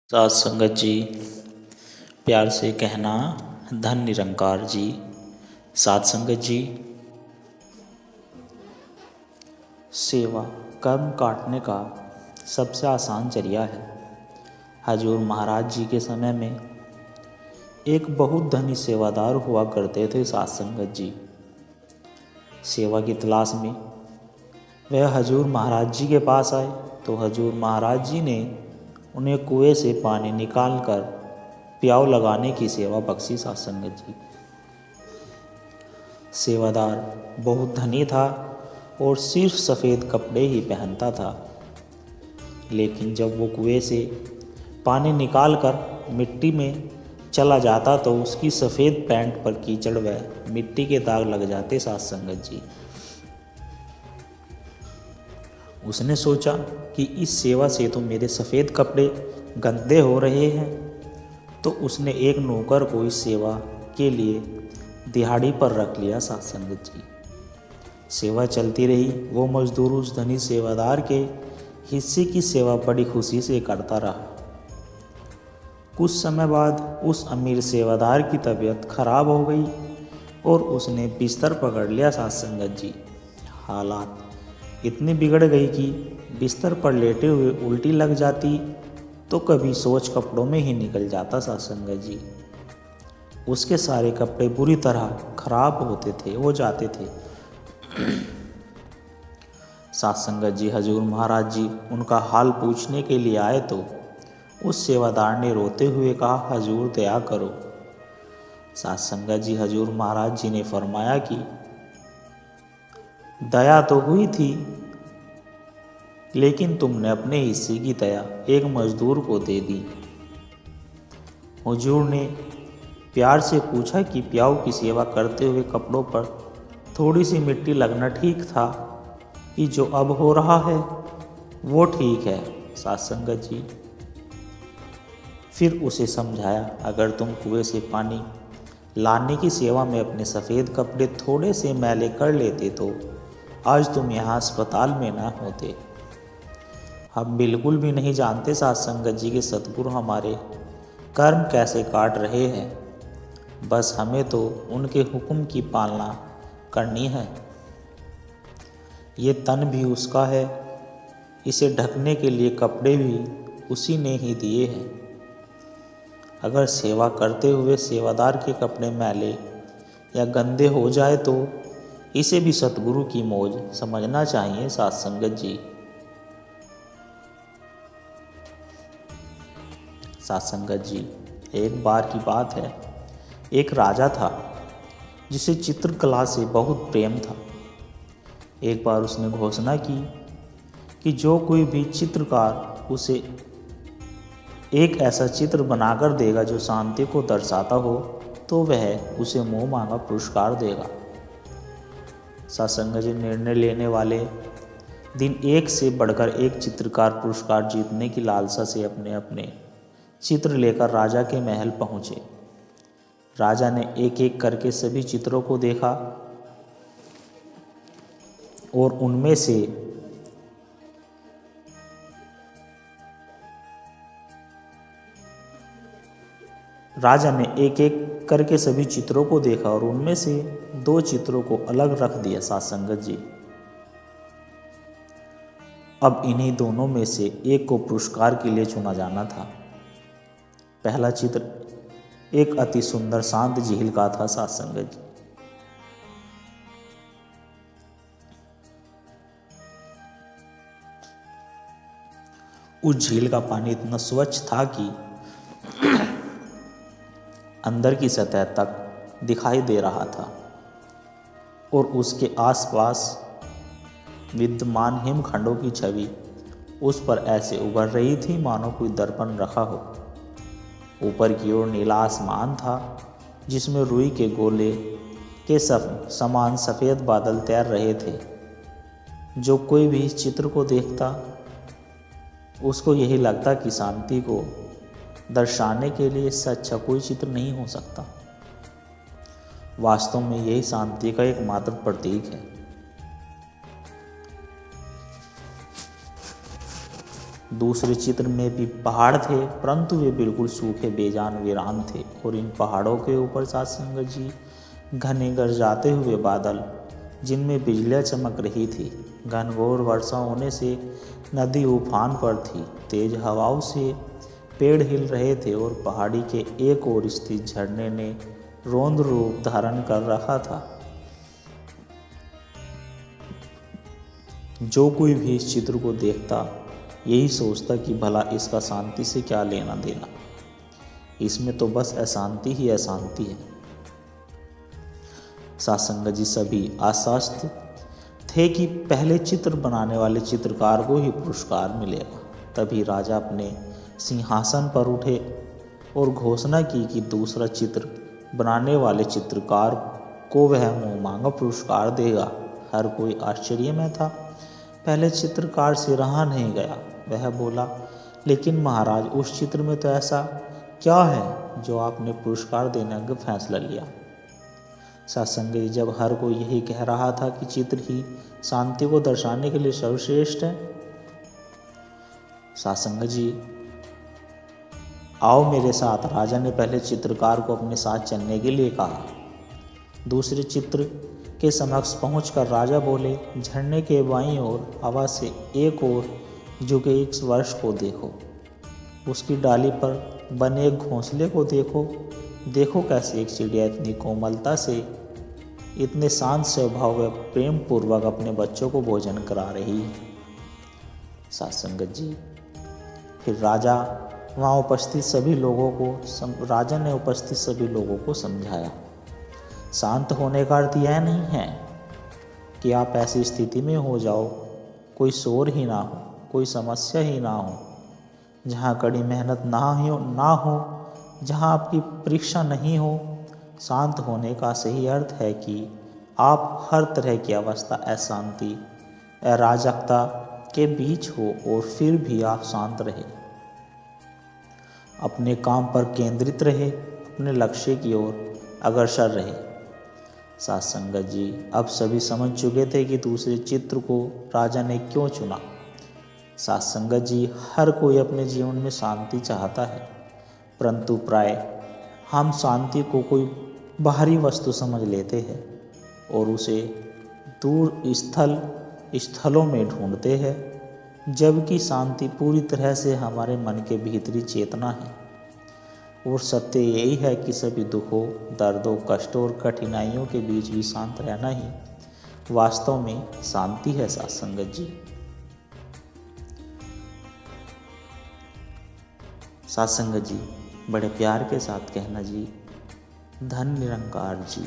सात संगत जी, प्यार से कहना धन निरंकार जी। सात संगत जी, सेवा कर्म काटने का सबसे आसान जरिया है। हजूर महाराज जी के समय में एक बहुत धनी सेवादार हुआ करते थे। सात संगत जी, सेवा की तलाश में वह हजूर महाराज जी के पास आए तो हजूर महाराज जी ने उन्हें कुएं से पानी निकालकर प्याऊ लगाने की सेवा बख्शी। सात संगत जी, सेवादार बहुत धनी था और सिर्फ सफ़ेद कपड़े ही पहनता था, लेकिन जब वो कुएं से पानी निकालकर मिट्टी में चला जाता तो उसकी सफ़ेद पैंट पर कीचड़ व मिट्टी के दाग लग जाते। सात संगत जी, उसने सोचा कि इस सेवा से तो मेरे सफ़ेद कपड़े गंदे हो रहे हैं, तो उसने एक नौकर को इस सेवा के लिए दिहाड़ी पर रख लिया। सात संगत जी, सेवा चलती रही। वो मजदूर उस धनी सेवादार के हिस्से की सेवा बड़ी खुशी से करता रहा। कुछ समय बाद उस अमीर सेवादार की तबीयत खराब हो गई और उसने बिस्तर पकड़ लिया। सात संगत जी, हालात इतनी बिगड़ गई कि बिस्तर पर लेटे हुए उल्टी लग जाती तो कभी सोच कपड़ों में ही निकल जाता। सात संगत जी, उसके सारे कपड़े बुरी तरह खराब हो जाते थे। सात संगत जी, हजूर महाराज जी उनका हाल पूछने के लिए आए तो उस सेवादार ने रोते हुए कहा, हजूर दया करो। सात संगत जी, हजूर महाराज जी ने फरमाया कि दया तो हुई थी, लेकिन तुमने अपने हिस्से की दया एक मजदूर को दे दी। हुजूर ने प्यार से पूछा कि प्याऊ की सेवा करते हुए कपड़ों पर थोड़ी सी मिट्टी लगना ठीक था कि जो अब हो रहा है वो ठीक है। सात संगत जी, फिर उसे समझाया, अगर तुम कुएं से पानी लाने की सेवा में अपने सफ़ेद कपड़े थोड़े से मैले कर लेते तो आज तुम यहाँ अस्पताल में ना होते। हम बिल्कुल भी नहीं जानते सात संगत जी के सतगुरु हमारे कर्म कैसे काट रहे हैं, बस हमें तो उनके हुक्म की पालना करनी है। ये तन भी उसका है, इसे ढकने के लिए कपड़े भी उसी ने ही दिए हैं। अगर सेवा करते हुए सेवादार के कपड़े मैले या गंदे हो जाए तो इसे भी सतगुरु की मौज समझना चाहिए। सात संगत जी, सात संगत जी, एक बार की बात है, एक राजा था जिसे चित्रकला से बहुत प्रेम था। एक बार उसने घोषणा की कि जो कोई भी चित्रकार उसे एक ऐसा चित्र बनाकर देगा जो शांति को दर्शाता हो तो वह उसे मुँह मांगा पुरस्कार देगा। सात संगत जी, निर्णय लेने वाले दिन एक से बढ़कर एक चित्रकार पुरस्कार जीतने की लालसा से अपने अपने चित्र लेकर राजा के महल पहुँचे। राजा ने एक एक करके सभी चित्रों को देखा और उनमें से दो चित्रों को अलग रख दिया। सात संगत जी, अब इन्हीं दोनों में से एक को पुरस्कार के लिए चुना जाना था। पहला चित्र एक अति सुंदर शांत झील का था। सात संगत जी, उस झील का पानी इतना स्वच्छ था कि अंदर की सतह तक दिखाई दे रहा था और उसके आसपास विद्यमान हिमखंडों की छवि उस पर ऐसे उभर रही थी मानो कोई दर्पण रखा हो। ऊपर की ओर नीला आसमान था जिसमें रुई के गोले के समान सफ़ेद बादल तैर रहे थे। जो कोई भी इस चित्र को देखता उसको यही लगता कि शांति को दर्शाने के लिए इससे अच्छा कोई चित्र नहीं हो सकता। वास्तव में यही शांति का एकमात्र प्रतीक है। दूसरे चित्र में भी पहाड़ थे, परंतु वे बिल्कुल सूखे बेजान वीरान थे। और इन पहाड़ों के ऊपर साध संगत जी घने गरजाते हुए बादल, जिनमें बिजलियां चमक रही थी। घनघोर वर्षा होने से नदी उफान पर थी। तेज हवाओं से पेड़ हिल रहे थे और पहाड़ी के एक ओर स्थित झरने ने रौद्र रूप धारण कर रखा था। जो कोई भी इस चित्र को देखता यही सोचता कि भला इसका शांति से क्या लेना देना, इसमें तो बस अशांति ही अशांति है। साध संगत जी सभी आश्वस्त थे कि पहले चित्र बनाने वाले चित्रकार को ही पुरस्कार मिलेगा। तभी राजा अपने सिंहासन पर उठे और घोषणा की कि दूसरा चित्र बनाने वाले चित्रकार को वह मुँह मांगा पुरस्कार देगा। हर कोई आश्चर्य में था। पहले चित्रकार से रहा नहीं गया। वह बोला, लेकिन महाराज, उस चित्र में तो ऐसा क्या है जो आपने पुरस्कार देने का फैसला लिया? सत्संग जी, जब हर कोई यही कह रहा था कि चित्र ही शांति को दर्शाने के लिए सर्वश्रेष्ठ है। सत्संग जी, आओ मेरे साथ। राजा ने पहले चित्रकार को अपने साथ चलने के लिए कहा। दूसरे चित्र के समक्ष पहुंचकर राजा बोले, झरने के बाईं ओर हवा से एक ओर झुके एक वर्ष को देखो, उसकी डाली पर बने एक घोंसले को देखो। देखो कैसे एक चिड़िया इतनी कोमलता से, इतने शांत स्वभाव व प्रेम पूर्वक अपने बच्चों को भोजन करा रही है। साथ संगत जी, फिर राजा वहाँ उपस्थित सभी लोगों को राजा ने उपस्थित सभी लोगों को समझाया, शांत होने का अर्थ यह नहीं है कि आप ऐसी स्थिति में हो जाओ, कोई शोर ही ना हो, कोई समस्या ही ना हो, जहाँ कड़ी मेहनत ना हो, जहाँ आपकी परीक्षा नहीं हो। शांत होने का सही अर्थ है कि आप हर तरह की अवस्था, अशांति, अराजकता के बीच हो और फिर भी आप शांत रहे, अपने काम पर केंद्रित रहे, अपने लक्ष्य की ओर अग्रसर रहे। साथ संगत जी, अब सभी समझ चुके थे कि दूसरे चित्र को राजा ने क्यों चुना। साथ संगत जी, हर कोई अपने जीवन में शांति चाहता है, परंतु प्राय हम शांति को कोई बाहरी वस्तु समझ लेते हैं और उसे दूर स्थलों में ढूंढते हैं, जबकि शांति पूरी तरह से हमारे मन के भीतरी चेतना है। और सत्य यही है कि सभी दुखों, दर्दों, कष्टों और कठिनाइयों के बीच भी शांत रहना ही वास्तव में शांति है। साथ संगत जी, साथ संगत जी, बड़े प्यार के साथ कहना जी, धन निरंकार जी।